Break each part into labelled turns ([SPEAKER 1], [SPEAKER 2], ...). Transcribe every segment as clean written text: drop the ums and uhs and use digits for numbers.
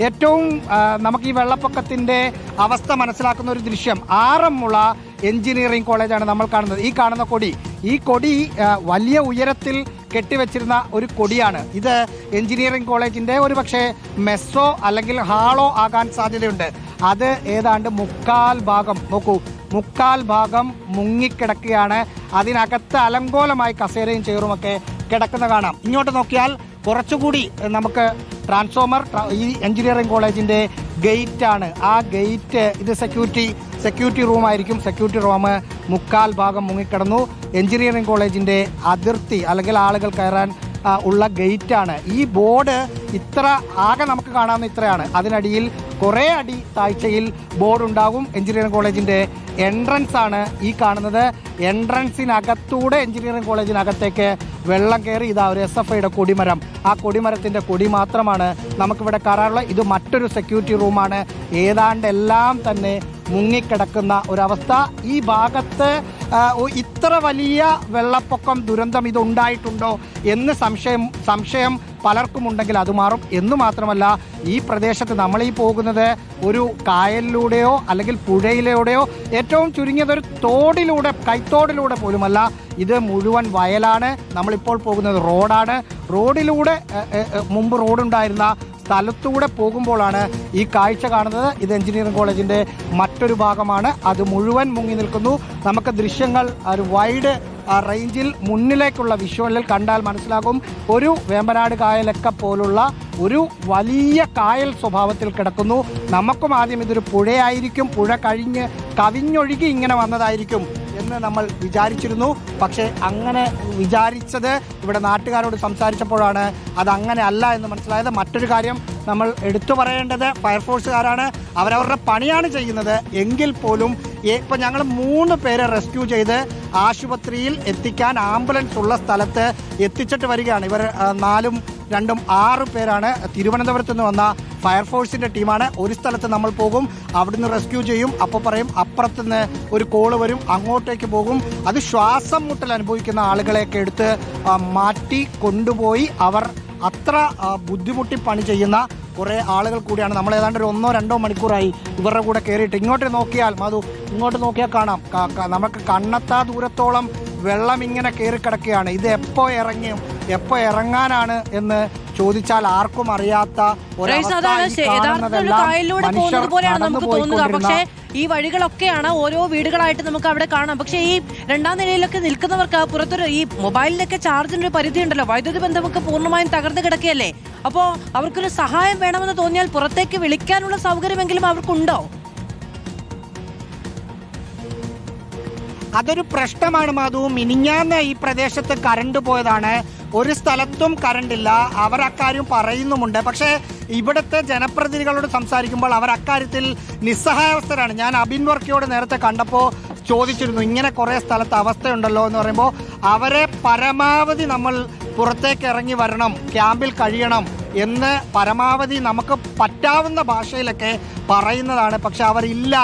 [SPEAKER 1] ഏറ്റവും നമുക്ക് ഈ വെള്ളപ്പൊക്കത്തിൻ്റെ അവസ്ഥ മനസ്സിലാക്കുന്ന ഒരു ദൃശ്യം ആറന്മുള എഞ്ചിനീയറിംഗ് കോളേജാണ് നമ്മൾ കാണുന്നത്. ഈ കാണുന്ന കൊടി, ഈ കൊടി വലിയ ഉയരത്തിൽ കെട്ടിവെച്ചിരുന്ന ഒരു കൊടിയാണ്. ഇത് എഞ്ചിനീയറിംഗ് കോളേജിൻ്റെ ഒരു പക്ഷേ മെസ്സോ അല്ലെങ്കിൽ ഹാളോ ആകാൻ സാധ്യതയുണ്ട്. അത് ഏതാണ്ട് മുക്കാൽ ഭാഗം മുങ്ങിക്കിടക്കുകയാണ്. അതിനകത്ത് അലങ്കോലമായി കസേരയും ചെയറുമൊക്കെ കിടക്കുന്ന കാണാം. ഇങ്ങോട്ട് നോക്കിയാൽ കുറച്ചുകൂടി നമുക്ക് ട്രാൻസ്ഫോമർ, ഈ എഞ്ചിനീയറിംഗ് കോളേജിൻ്റെ ഗേറ്റാണ്. ആ ഗേറ്റ് ഇത് സെക്യൂരിറ്റി റൂമായിരിക്കും. സെക്യൂരിറ്റി റൂം മുക്കാൽ ഭാഗം മുങ്ങിക്കിടന്നു. എഞ്ചിനീയറിംഗ് കോളേജിൻ്റെ അതിർത്തി അല്ലെങ്കിൽ ആളുകൾ കയറാൻ ഉള്ള ഗേറ്റാണ്. ഈ ബോർഡ് ഇത്ര ആകെ നമുക്ക് കാണാവുന്ന ഇത്രയാണ്. അതിനടിയിൽ കുറേ അടി താഴ്ചയിൽ ബോർഡ് ഉണ്ടാകും. എഞ്ചിനീയറിംഗ് കോളേജിൻ്റെ എൻട്രൻസ് ആണ് ഈ കാണുന്നത്. എൻട്രൻസിനകത്തൂടെ എഞ്ചിനീയറിംഗ് കോളേജിനകത്തേക്ക് വെള്ളം കയറി. ഇതാ ഒരു SFIയുടെ കൊടിമരം, ആ കൊടിമരത്തിൻ്റെ കൊടി മാത്രമാണ് നമുക്കിവിടെ കാണാറുള്ളത്. ഇത് മറ്റൊരു സെക്യൂരിറ്റി റൂമാണ്. ഏതാണ്ട് എല്ലാം തന്നെ മുങ്ങിക്കിടക്കുന്ന ഒരവസ്ഥ. ഈ ഭാഗത്ത് ഇത്ര വലിയ വെള്ളപ്പൊക്കം ദുരന്തം ഇതുണ്ടായിട്ടുണ്ടോ എന്ന് സംശയം പലർക്കും ഉണ്ടെങ്കിൽ അത് മാറും. എന്ന് മാത്രമല്ല, ഈ പ്രദേശത്ത് നമ്മളീ പോകുന്നത് ഒരു കായലിലൂടെയോ അല്ലെങ്കിൽ പുഴയിലൂടെയോ ഏറ്റവും ചുരുങ്ങിയതൊരു തോടിലൂടെ, കൈത്തോടിലൂടെ പോലുമല്ല. ഇത് മുഴുവൻ വയലാണ്. നമ്മളിപ്പോൾ പോകുന്നത് റോഡാണ്. റോഡിലൂടെ മുമ്പ് റോഡുണ്ടായിരുന്ന സ്ഥലത്തൂടെ പോകുമ്പോഴാണ് ഈ കാഴ്ച കാണുന്നത്. ഇത് എഞ്ചിനീയറിംഗ് കോളേജിൻ്റെ മറ്റൊരു ഭാഗമാണ്. അത് മുഴുവൻ മുങ്ങി നിൽക്കുന്നു. നമുക്ക് ദൃശ്യങ്ങൾ ഒരു വൈഡ് റേഞ്ചിൽ മുന്നിലേക്കുള്ള വിഷ്വലിൽ കണ്ടാൽ മനസ്സിലാകും. ഒരു വേമ്പനാട് കായലൊക്കെ പോലുള്ള ഒരു വലിയ കായൽ സ്വഭാവത്തിൽ കിടക്കുന്നു. നമുക്കും ആദ്യം ഇതൊരു പുഴയായിരിക്കും, പുഴ കവിഞ്ഞൊഴുകി ഇങ്ങനെ വന്നതായിരിക്കും എന്ന് നമ്മൾ വിചാരിച്ചിരുന്നു. പക്ഷേ അങ്ങനെ വിചാരിച്ചത് ഇവിടെ നാട്ടുകാരോട് സംസാരിച്ചപ്പോഴാണ് അതങ്ങനെ അല്ല എന്ന് മനസ്സിലായത്. മറ്റൊരു കാര്യം നമ്മൾ എടുത്തു പറയേണ്ടത്, ഫയർഫോഴ്സുകാരാണ്, അവരവരുടെ പണിയാണ് ചെയ്യുന്നത്. എങ്കിൽ പോലും ഇപ്പം ഞങ്ങൾ 3 പേരെ റെസ്ക്യൂ ചെയ്ത് ആശുപത്രിയിൽ എത്തിക്കാൻ ആംബുലൻസ് ഉള്ള സ്ഥലത്ത് എത്തിച്ചിട്ട് വരികയാണ്. ഇവർ 4ഉം 2ഉം 6 പേരാണ്. തിരുവനന്തപുരത്ത് നിന്ന് വന്ന ഫയർഫോഴ്സിൻ്റെ ടീമാണ്. ഒരു സ്ഥലത്ത് നമ്മൾ പോകും, അവിടുന്ന് റെസ്ക്യൂ ചെയ്യും. അപ്പോൾ പറയും അപ്പുറത്തുനിന്ന് ഒരു കോള് വരും, അങ്ങോട്ടേക്ക് പോകും. അത് ശ്വാസം മുട്ടൽ അനുഭവിക്കുന്ന ആളുകളെയൊക്കെ എടുത്ത് മാറ്റി കൊണ്ടുപോയി അവർ അത്ര ബുദ്ധിമുട്ടി പണി ചെയ്യുന്ന കുറേ ആളുകൾ കൂടിയാണ്. നമ്മൾ ഏതാണ്ട് ഒരു 1-2 മണിക്കൂറായി ഇവരുടെ കൂടെ കയറിയിട്ട്. ഇങ്ങോട്ട് നോക്കിയാൽ ഇങ്ങോട്ട് നോക്കിയാൽ കാണാം, നമുക്ക് കണ്ണെത്താ ദൂരത്തോളം വെള്ളം ഇങ്ങനെ കയറി കിടക്കുകയാണ്. ഇത് എപ്പോൾ ഇറങ്ങാനാണ് എന്ന് ചോദിച്ചാൽ ആർക്കും അറിയാത്ത
[SPEAKER 2] കായലിലൂടെ പോകുന്നത് പോലെയാണ് നമുക്ക് തോന്നുക. പക്ഷേ ഈ വഴികളൊക്കെയാണ് ഓരോ വീടുകളായിട്ട് നമുക്ക് അവിടെ കാണാം. പക്ഷേ ഈ 2ാം നിലയിലൊക്കെ നിൽക്കുന്നവർക്ക് പുറത്തൊരു ഈ മൊബൈലിലൊക്കെ ചാർജിനൊരു പരിധി ഉണ്ടല്ലോ. വൈദ്യുതി ബന്ധമൊക്കെ പൂർണ്ണമായും തകർന്നു കിടക്കുകയല്ലേ. അപ്പോൾ അവർക്കൊരു സഹായം വേണമെന്ന് തോന്നിയാൽ പുറത്തേക്ക് വിളിക്കാനുള്ള സൗകര്യമെങ്കിലും അവർക്കുണ്ടോ?
[SPEAKER 1] അതൊരു പ്രശ്നമാണ് മാധു. മിനിഞ്ഞാന്ന് ഈ പ്രദേശത്ത് കറണ്ട് പോയതാണ്. ഒരു സ്ഥലത്തും കറണ്ടില്ല. അവർ അക്കാര്യം പറയുന്നുമുണ്ട്. പക്ഷേ ഇവിടുത്തെ ജനപ്രതിനിധികളോട് സംസാരിക്കുമ്പോൾ അവർ അക്കാര്യത്തിൽ നിസ്സഹായാവസ്ഥരാണ്. ഞാൻ അബിൻ വർക്കിയോട് നേരത്തെ കണ്ടപ്പോൾ ചോദിച്ചിരുന്നു, ഇങ്ങനെ കുറേ സ്ഥലത്ത് അവസ്ഥയുണ്ടല്ലോ എന്ന് പറയുമ്പോൾ അവരെ പരമാവധി നമ്മൾ പുറത്തേക്ക് ഇറങ്ങി വരണം, ക്യാമ്പിൽ കഴിയണം എന്ന് പരമാവധി നമുക്ക് പറ്റാവുന്ന ഭാഷയിലൊക്കെ പറയുന്നതാണ്. പക്ഷെ അവരില്ല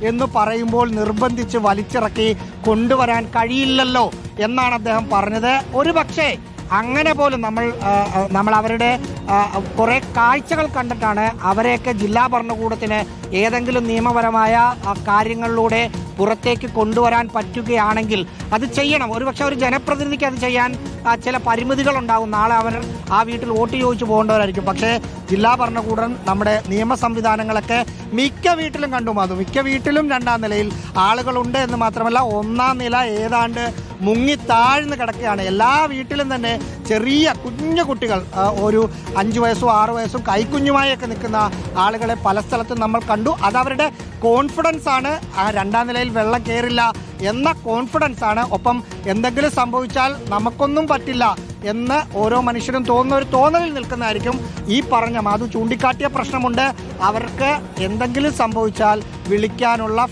[SPEAKER 1] എന്ന് പറയുമ്പോൾ നിർബന്ധിച്ച് വലിച്ചിറക്കി കൊണ്ടുവരാൻ കഴിയില്ലല്ലോ എന്നാണ് അദ്ദേഹം പറഞ്ഞത്. ഒരു പക്ഷേ അങ്ങനെ പോലും നമ്മൾ അവരുടെ കുറേ കാഴ്ചകൾ കണ്ടിട്ടാണ് അവരെയൊക്കെ ജില്ലാ ഭരണകൂടത്തിന് ഏതെങ്കിലും നിയമപരമായ കാര്യങ്ങളിലൂടെ പുറത്തേക്ക് കൊണ്ടുവരാൻ പറ്റുകയാണെങ്കിൽ അത് ചെയ്യണം. ഒരുപക്ഷെ ഒരു ജനപ്രതിനിധിക്ക് അത് ചെയ്യാൻ ചില പരിമിതികളുണ്ടാകും. നാളെ അവർ ആ വീട്ടിൽ വോട്ട് ചോദിച്ചു പോകേണ്ടവരായിരിക്കും. പക്ഷേ ജില്ലാ ഭരണകൂടം നമ്മുടെ നിയമ സംവിധാനങ്ങളൊക്കെ മിക്ക വീട്ടിലും കണ്ടു. മിക്ക വീട്ടിലും 2ാം നിലയിൽ ആളുകളുണ്ട് എന്ന് മാത്രമല്ല 1ാം നില ഏതാണ്ട് മുങ്ങി താഴ്ന്ന് കിടക്കുകയാണ്. എല്ലാ വീട്ടിലും തന്നെ ചെറിയ കുഞ്ഞു കുട്ടികൾ, ഒരു 5 വയസ്സും 6 വയസ്സും കൈക്കുഞ്ഞുമായൊക്കെ നിൽക്കുന്ന ആളുകളെ പല സ്ഥലത്തും നമ്മൾ കണ്ടു. അതവരുടെ കോൺഫിഡൻസ് ആണ്. 2ാം നിലയിൽ വെള്ളം കയറില്ല എന്ന കോൺഫിഡൻസ് ആണ്. ഒപ്പം എന്തെങ്കിലും സംഭവിച്ചാൽ നമുക്കൊന്നും പറ്റില്ല എന്ന് ഓരോ മനുഷ്യരും തോന്നുന്ന ഒരു തോന്നലിൽ നിൽക്കുന്നതായിരിക്കും. ഈ പറഞ്ഞ മാധു ചൂണ്ടിക്കാട്ടിയ പ്രശ്നമുണ്ട്. അവർക്ക് എന്തെങ്കിലും സംഭവിച്ചാൽ വിളിക്കാനുള്ള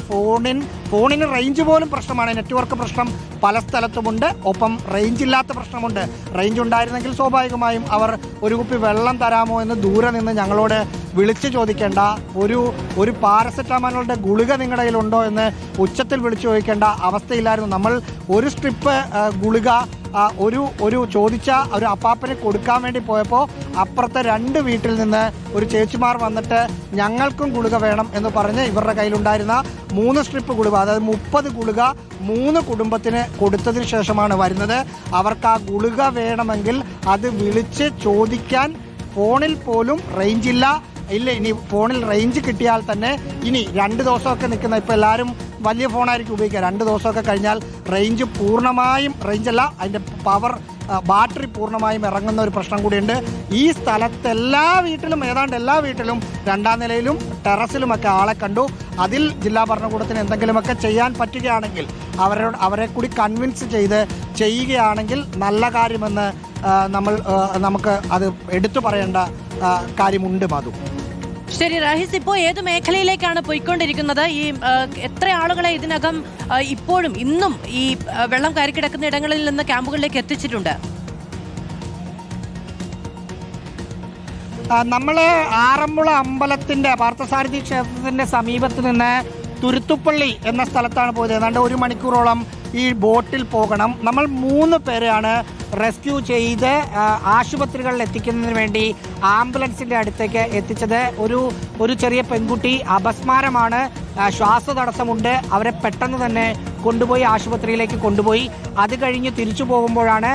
[SPEAKER 1] ഫോണിന് റേഞ്ച് പോലും പ്രശ്നമാണ്. നെറ്റ്വർക്ക് പ്രശ്നം പല സ്ഥലത്തുമുണ്ട്. ഒപ്പം റേഞ്ച് ഇല്ലാത്ത പ്രശ്നമുണ്ട്. റേഞ്ച് ഉണ്ടായിരുന്നെങ്കിൽ സ്വാഭാവികമായും അവർ ഒരു കുപ്പി വെള്ളം തരാമോ എന്ന് ദൂരെ നിന്ന് ഞങ്ങളോട് വിളിച്ചു ചോദിക്കേണ്ട, ഒരു പാരസെറ്റാമോളുടെ ഗുളിക നിങ്ങളുടെ കയ്യിലുണ്ടോ എന്ന് ഉച്ചത്തിൽ വിളിച്ചു ചോദിക്കേണ്ട അവസ്ഥയില്ലായിരുന്നു. നമ്മൾ ഒരു സ്ട്രിപ്പ് ഗുളിക ഒരു ചോദിച്ച ഒരു അപ്പാപ്പന് കൊടുക്കാൻ വേണ്ടി പോയപ്പോൾ അപ്പുറത്തെ 2 വീട്ടിൽ നിന്ന് ഒരു ചേച്ചിമാർ വന്നിട്ട് ഞങ്ങൾക്കും ഗുളിക വേണം എന്ന് പറഞ്ഞ് ഇവരുടെ കയ്യിലുണ്ടായിരുന്ന 3 സ്ട്രിപ്പ് ഗുളിക, അതായത് 30 ഗുളിക 3 കുടുംബത്തിന് കൊടുത്തതിന് ശേഷമാണ് വരുന്നത്. അവർക്ക് ആ ഗുളിക വേണമെങ്കിൽ അത് വിളിച്ച് ചോദിക്കാൻ ഫോണിൽ പോലും റേഞ്ചില്ല. ഇനി ഫോണിൽ റേഞ്ച് കിട്ടിയാൽ തന്നെ ഇനി 2 ദിവസമൊക്കെ നിൽക്കുന്ന, ഇപ്പോൾ എല്ലാവരും വലിയ ഫോണായിരിക്കും ഉപയോഗിക്കുക, 2 ദിവസമൊക്കെ കഴിഞ്ഞാൽ റേഞ്ച് പൂർണ്ണമായും, റേഞ്ചല്ല അതിൻ്റെ പവർ, ബാറ്ററി പൂർണ്ണമായും ഇറങ്ങുന്ന ഒരു പ്രശ്നം കൂടിയുണ്ട്. ഈ സ്ഥലത്ത് ഏതാണ്ട് എല്ലാ വീട്ടിലും 2ാം നിലയിലും ടെറസിലുമൊക്കെ ആളെ കണ്ടു. അതിൽ ജില്ലാ ഭരണകൂടത്തിന് എന്തെങ്കിലുമൊക്കെ ചെയ്യാൻ പറ്റുകയാണെങ്കിൽ അവരെ കൂടി കൺവിൻസ് ചെയ്യുകയാണെങ്കിൽ നല്ല കാര്യമെന്ന് നമുക്ക് അത് എടുത്തു പറയേണ്ട കാര്യമുണ്ട് മധു.
[SPEAKER 2] ശരി റഹീസ്, ഇപ്പോൾ ഏത് മേഖലയിലേക്കാണ് പോയിക്കൊണ്ടിരിക്കുന്നത്? ഈ എത്ര ആളുകളെ ഇതിനകം ഇപ്പോഴും ഇന്നും ഈ വെള്ളം കയറി കിടക്കുന്ന ഇടങ്ങളിൽ നിന്ന് ക്യാമ്പുകളിലേക്ക് എത്തിച്ചിട്ടുണ്ട്?
[SPEAKER 1] നമ്മൾ ആറന്മുള അമ്പലത്തിന്റെ പാർത്ഥസാരഥി ക്ഷേത്രത്തിന്റെ സമീപത്ത് നിന്ന് തുരുത്തുപ്പള്ളി എന്ന സ്ഥലത്താണ് പോയത്. ഏതാണ്ട് 1 മണിക്കൂറോളം ഈ ബോട്ടിൽ പോകണം. നമ്മൾ 3 പേരെയാണ് റെസ്ക്യൂ ചെയ്ത് ആശുപത്രികളിൽ എത്തിക്കുന്നതിന് വേണ്ടി ആംബുലൻസിൻ്റെ അടുത്തേക്ക് എത്തിച്ചത്. ഒരു ചെറിയ പെൺകുട്ടി അപസ്മാരമാണ്, ശ്വാസതടസ്സമുണ്ട്. അവരെ പെട്ടെന്ന് തന്നെ കൊണ്ടുപോയി ആശുപത്രിയിലേക്ക് കൊണ്ടുപോയി. അത് കഴിഞ്ഞ് തിരിച്ചു പോകുമ്പോഴാണ്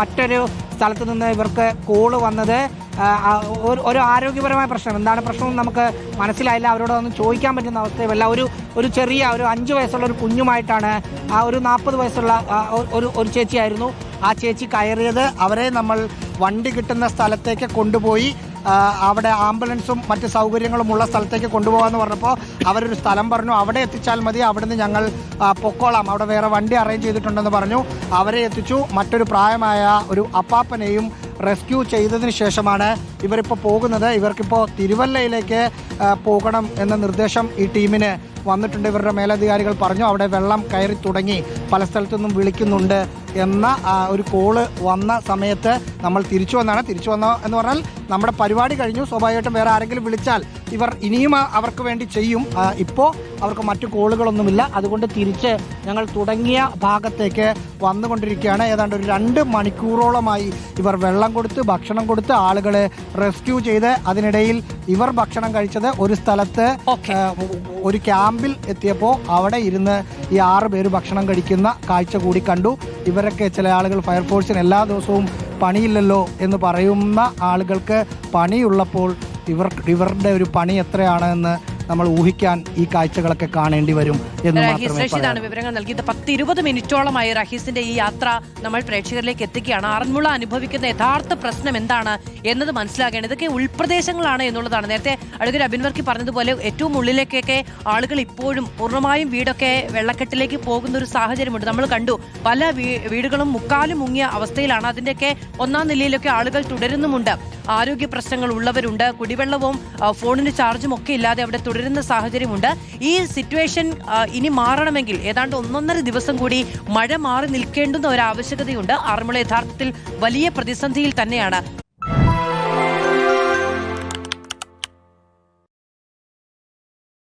[SPEAKER 1] മറ്റൊരു സ്ഥലത്ത് നിന്ന് ഇവർക്ക് കോള് വന്നത്. ഒരു ആരോഗ്യപരമായ പ്രശ്നം, എന്താണ് പ്രശ്നം നമുക്ക് മനസ്സിലായില്ല. അവരോടൊന്നും ചോദിക്കാൻ പറ്റുന്ന അവസ്ഥയുമല്ല. ഒരു ചെറിയ 5 വയസ്സുള്ള ഒരു കുഞ്ഞുമായിട്ടാണ് ഒരു 40 വയസ്സുള്ള ഒരു ചേച്ചിയായിരുന്നു. ആ ചേച്ചി കയറിയത്. അവരെ നമ്മൾ വണ്ടി കിട്ടുന്ന സ്ഥലത്തേക്ക് കൊണ്ടുപോയി അവിടെ ആംബുലൻസും മറ്റ് സൗകര്യങ്ങളും ഉള്ള സ്ഥലത്തേക്ക് കൊണ്ടുപോകാമെന്ന് പറഞ്ഞപ്പോൾ അവരൊരു സ്ഥലം പറഞ്ഞു, അവിടെ എത്തിച്ചാൽ മതി, അവിടുന്ന് ഞങ്ങൾ പൊക്കോളാം, അവിടെ വേറെ വണ്ടി അറേഞ്ച് ചെയ്തിട്ടുണ്ടെന്ന് പറഞ്ഞു. അവരെ എത്തിച്ചു. മറ്റൊരു പ്രായമായ ഒരു അപ്പാപ്പനെയും റെസ്ക്യൂ ചെയ്തതിന് ശേഷമാണ് ഇവരിപ്പോൾ പോകുന്നത്. ഇവർക്കിപ്പോൾ തിരുവല്ലയിലേക്ക് പോകണം എന്ന നിർദ്ദേശം ഈ ടീമിന് വന്നിട്ടുണ്ട്. ഇവരുടെ മേലധികാരികൾ പറഞ്ഞു അവിടെ വെള്ളം കയറി തുടങ്ങി, പല സ്ഥലത്തു നിന്നും വിളിക്കുന്നുണ്ട് എന്ന ഒരു കോള് വന്ന സമയത്ത് നമ്മൾ തിരിച്ചു വന്ന എന്ന് പറഞ്ഞാൽ നമ്മുടെ പരിപാടി കഴിഞ്ഞു. സ്വാഭാവികമായിട്ടും വേറെ ആരെങ്കിലും വിളിച്ചാൽ ഇവർ ഇനിയും അവർക്ക് വേണ്ടി ചെയ്യും. ഇപ്പോൾ അവർക്ക് മറ്റു കോളുകളൊന്നുമില്ല. അതുകൊണ്ട് തിരിച്ച് ഞങ്ങൾ തുടങ്ങിയ ഭാഗത്തേക്ക് വന്നുകൊണ്ടിരിക്കുകയാണ്. ഏതാണ്ട് ഒരു 2 മണിക്കൂറോളമായി ഇവർ വെള്ളം കൊടുത്ത് ഭക്ഷണം കൊടുത്ത് ആളുകളെ റെസ്ക്യൂ ചെയ്ത്, അതിനിടയിൽ ഇവർ ഭക്ഷണം കഴിച്ചത് ഒരു സ്ഥലത്ത് ഒരു ക്യാമ്പിൽ എത്തിയപ്പോൾ അവിടെ ഇരുന്ന് ഈ 6 പേര് ഭക്ഷണം കഴിക്കുന്ന കാഴ്ച കൂടി കണ്ടു. ഇവരൊക്കെ ചില ആളുകൾ ഫയർഫോഴ്സിന് എല്ലാ ദിവസവും പണിയില്ലല്ലോ എന്ന് പറയുന്ന ആളുകൾക്ക് പണിയുള്ളപ്പോൾ ഇവരുടെ ഒരു പണി എത്രയാണ് എന്ന് നമ്മൾ ഊഹിക്കാൻ ഈ കാഴ്ചകളൊക്കെ കാണേണ്ടി വരും എന്ന്
[SPEAKER 2] റഹീസാണ് വിവരങ്ങൾ നൽകിയത്. 10-20 മിനിറ്റോളമായി റഹീസിന്റെ ഈ യാത്ര നമ്മൾ പ്രേക്ഷകരിലേക്ക് എത്തിക്കുകയാണ്. ആറന്മുള അനുഭവിക്കുന്ന യഥാർത്ഥ പ്രശ്നം എന്താണ് എന്നത് മനസ്സിലാക്കേണ്ടത്. ഇതൊക്കെ ഉൾപ്രദേശങ്ങളാണ് എന്നുള്ളതാണ്. നേരത്തെ അഡ്വക്കേറ്റ് അബിൻ വർക്കി പറഞ്ഞതുപോലെ ഏറ്റവും ഉള്ളിലേക്കൊക്കെ ആളുകൾ ഇപ്പോഴും പൂർണ്ണമായും വീടൊക്കെ വെള്ളക്കെട്ടിലേക്ക് പോകുന്ന ഒരു സാഹചര്യമുണ്ട്. നമ്മൾ കണ്ടു പല വീടുകളും മുക്കാലും മുങ്ങിയ അവസ്ഥയിലാണ്. അതിൻ്റെയൊക്കെ 1ാം നിലയിലൊക്കെ ആളുകൾ തുടരുന്നുമുണ്ട്. ആരോഗ്യ പ്രശ്നങ്ങൾ ഉള്ളവരുണ്ട്. കുടിവെള്ളവും ഫോണിന് ചാർജും ഒക്കെ ഇല്ലാതെ അവിടെ തുടരുന്ന സാഹചര്യമുണ്ട്. ഈ സിറ്റുവേഷൻ ഇനി മാറണമെങ്കിൽ ഏതാണ്ട് 1.5 ദിവസം കൂടി മഴ മാറി നിൽക്കേണ്ടുന്ന ഒരു ആവശ്യകതയുണ്ട്. ആറന്മുള യഥാർത്ഥത്തിൽ വലിയ പ്രതിസന്ധിയിൽ തന്നെയാണ്.